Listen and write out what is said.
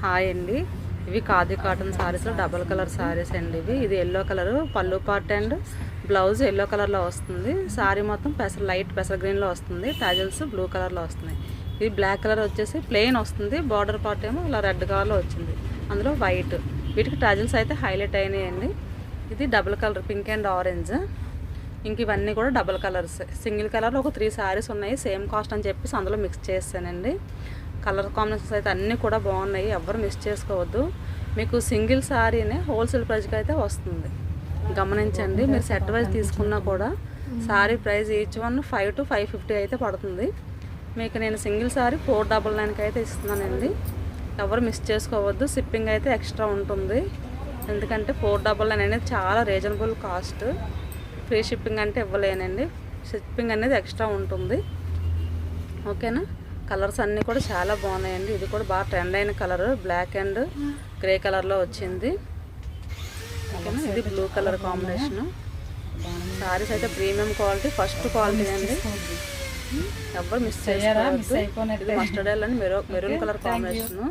Hi అండి, ఇవి khadi cotton సారీస్లో డబల్ కలర్ సారీస్ అండి. ఇది ఎల్లో కలర్ పళ్ళు పార్ట్ అండ్ బ్లౌజ్ ఎల్లో కలర్లో వస్తుంది. సారీ మొత్తం లైట్ పెసర గ్రీన్లో వస్తుంది. టాజిల్స్ బ్లూ కలర్లో వస్తున్నాయి. ఇది బ్లాక్ కలర్ వచ్చేసి ప్లెయిన్ వస్తుంది. బార్డర్ పార్ట్ ఏమో ఇలా రెడ్ కలర్లో వచ్చింది, అందులో వైట్. వీటికి టాజిల్స్ అయితే హైలైట్ అయినాయండి. ఇది double colour pink and orange. ఇంక ఇవన్నీ కూడా డబుల్ కలర్స్. సింగిల్ కలర్లో ఒక 3 సారీస్ ఉన్నాయి, సేమ్ కాస్ట్ అని చెప్పేసి అందులో మిక్స్ చేస్తానండి. కలర్ కాంబినేషన్స్ అయితే అన్నీ కూడా బాగున్నాయి, ఎవరు మిస్ చేసుకోవద్దు. మీకు సింగిల్ సారీనే హోల్సేల్ ప్రైస్కి అయితే వస్తుంది, గమనించండి. మీరు సెట్ వైజ్ తీసుకున్నా కూడా sorry price each one 5 to 550 అయితే పడుతుంది. మీకు నేను సింగిల్ సారీ 499కి అయితే ఇస్తున్నానండి, ఎవరు మిస్ చేసుకోవద్దు. షిప్పింగ్ అయితే ఎక్స్ట్రా ఉంటుంది, ఎందుకంటే 499 అనేది చాలా రీజనబుల్ కాస్ట్. ఫ్రీ షిప్పింగ్ అంటే ఇవ్వలేనండి, షిప్పింగ్ అనేది ఎక్స్ట్రా ఉంటుంది. ఓకేనా. కలర్స్ అన్నీ కూడా చాలా బాగున్నాయండి. ఇది కూడా బాగా ట్రెండ్ అయిన కలర్, బ్లాక్ అండ్ గ్రే కలర్లో వచ్చింది. ఓకేనా. ఇది బ్లూ కలర్ కాంబినేషను. సారీస్ అయితే ప్రీమియం క్వాలిటీ, ఫస్ట్ క్వాలిటీ అండి, ఎవరు మిస్ చేసుకోవద్దు. ఇది mustard yellow and maroon colour combination.